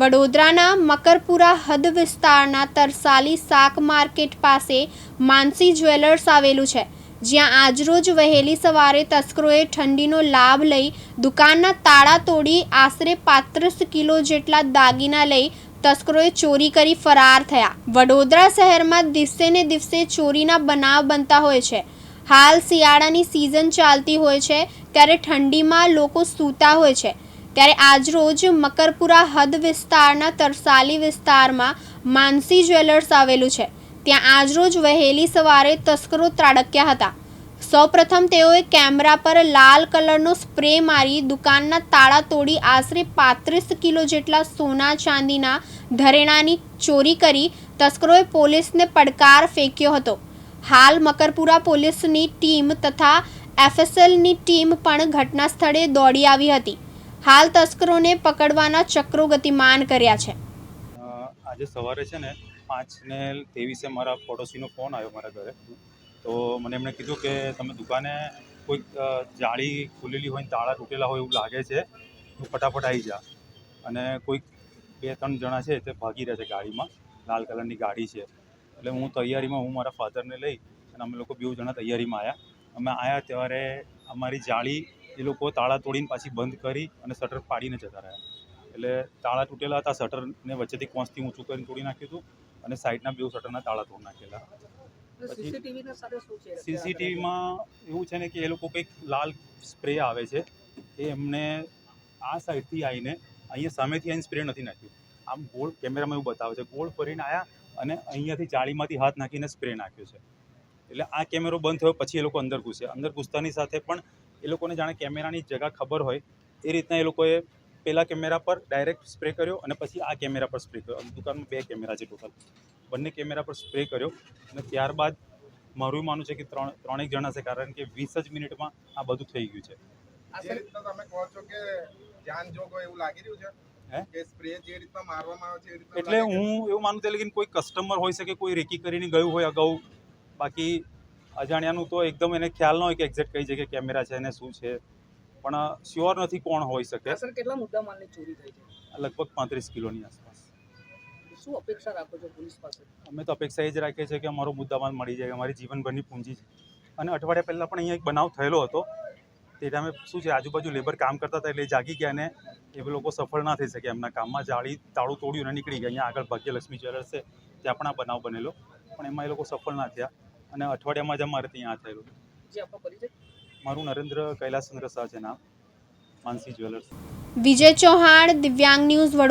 વડોદરાના મકરપુરા હદ વિસ્તારના તરસાલી શાક માર્કેટ પાસે માનસી જ્વેલર્સ આવેલું છે, જ્યાં આજરોજ વહેલી સવારે તસ્કરોએ ઠંડીનો લાભ લઈ દુકાનના તાળા તોડી આશરે 35 કિલો જેટલા દાગીના લઈ તસ્કરોએ ચોરી કરી ફરાર થયા. વડોદરા શહેરમાં દિવસે ને દિવસે ચોરીના બનાવ બનતા હોય છે. હાલ શિયાળાની સિઝન ચાલતી હોય છે, ત્યારે ઠંડીમાં લોકો સૂતા હોય છે. ત્યારે આજરોજ મકરપુરા હદ વિસ્તારના તરસાલી વિસ્તારમાં માનસી જ્વેલર્સ આવેલું છે, ત્યાં આજરોજ વહેલી સવારે તસ્કરો ત્રાટક્યા હતા. સૌપ્રથમ તેઓએ કેમેરા પર લાલ કલરનો સ્પ્રે મારી દુકાનના તાળા તોડી આશરે 35 કિલો જેટલા સોના ચાંદીના ઘરેણાંની ચોરી કરી તસ્કરોએ પોલીસને પડકાર ફેંક્યો હતો. હાલ મકરપુરા પોલીસની ટીમ તથા FSLની ટીમ પણ ઘટના સ્થળે દોડી આવી હતી. હાલ તસ્કરોને પકડવાના ચક્રો ગતિમાન કર્યા છે. આજે સવારે છે ને 5:23 મારા પડોશીનો ફોન આવ્યો મારા ઘરે. તો મને એમણે કીધું કે તમે દુકાને કોઈક જાળી ખુલેલી હોય ને તાળા તૂટેલા હોય એવું લાગે છે, તું ફટાફટ આવી જા. અને કોઈક 2-3 જણા છે તે ભાગી રહ્યા છે ગાડીમાં, લાલ કલરની ગાડી છે. એટલે હું તૈયારીમાં, હું મારા ફાધરને લઈ અને અમે લોકો 2 જણા તૈયારીમાં આવ્યા. અમે આવ્યા ત્યારે અમારી જાળી એ લોકો તાળા તોડીને પાછી બંધ કરી અને શટર પાડીને જતા રહ્યા. એટલે તાળા તૂટેલા હતા, શટરને વચ્ચેથી કોંસથી ઊંચું કરીને તોડી નાખ્યું હતું અને સાઈડના 2 શટરના તાળા તોડી નાખેલા. સીસીટીવીમાં એવું છે ને કે એ લોકો કંઈક લાલ સ્પ્રે આવે છે, એ એમને આ સાઈડથી આવીને અહીંયા સામેથી આવીને સ્પ્રે નથી નાખ્યું. આમ ગોળ કેમેરામાં એવું બતાવે છે, ગોળ ફરીને આવ્યા અને અહીંયાથી જાળીમાંથી હાથ નાખીને સ્પ્રે નાખ્યો છે. એટલે આ કેમેરો બંધ થયો પછી એ લોકો અંદર ઘૂસ્યા. અંદર ઘૂસતાની સાથે પણ એ લોકોને જાણે કેમેરાની જગા ખબર હોય એ રીતના એ લોકોએ પહેલા કેમેરા પર ડાયરેક્ટ સ્પ્રે કર્યો અને પછી આ કેમેરા પર સ્પ્રે કર્યો. દુકાનમાં 2 કેમેરા છે ટોટલ. બંને કેમેરા પર સ્પ્રે કર્યો અને ત્યારબાદ મારું માનવું છે કે 3 જણા છે, કારણ કે 20 જ મિનિટમાં આ બધું થઈ ગયું છે. એટલે હું એવું માનું છું કે કોઈ કસ્ટમર હોઈ શકે, કોઈ રેકી કરીને ગયું હોય અગાઉ. બાકી અજાણ્યાનું તો એકદમ એને ખ્યાલ ન હોય કે એક્ઝેક્ટ કઈ જગ્યાએ કેમેરા છે અને શું છે, પણ શ્યોર નથી કોણ હોઈ શકે. સર, કેટલા મુદ્દા માલની ચોરી થઈ છે? લગભગ 35 કિલોની આસપાસ. શું અપેક્ષા રાખો છો પોલીસ પાસે? અમે તો અપેક્ષા એ જ રાખીએ છીએ કે અમારો મુદ્દામાલ મળી જાય, અમારી જીવનભરની પૂંજી છે. અને અઠવાડિયા પહેલાં પણ અહીંયા એક બનાવ થયેલો હતો. તે ટાઈમે શું છે, આજુબાજુ લેબર કામ કરતા હતા એટલે જાગી ગયા ને એ લોકો સફળ ના થઈ શક્યા એમના કામમાં. જાળી તાળું તોડ્યું અને નીકળી ગયા. અહીંયા આગળ ભાગ્યલક્ષ્મી જ્વેલર્સ છે, ત્યાં પણ આ બનાવ બનેલો, પણ એમાં એ લોકો સફળ ના થયા અને અઠવાડિયામાં જ અમારે ત્યાં આ થયેલું. મારું નરેન્દ્ર કૈલાસચંદ્ર શાહ છે નામ, માનસી જ્વેલર્સ. વિજય ચૌહાણ, દિવ્યાંગ ન્યૂઝ.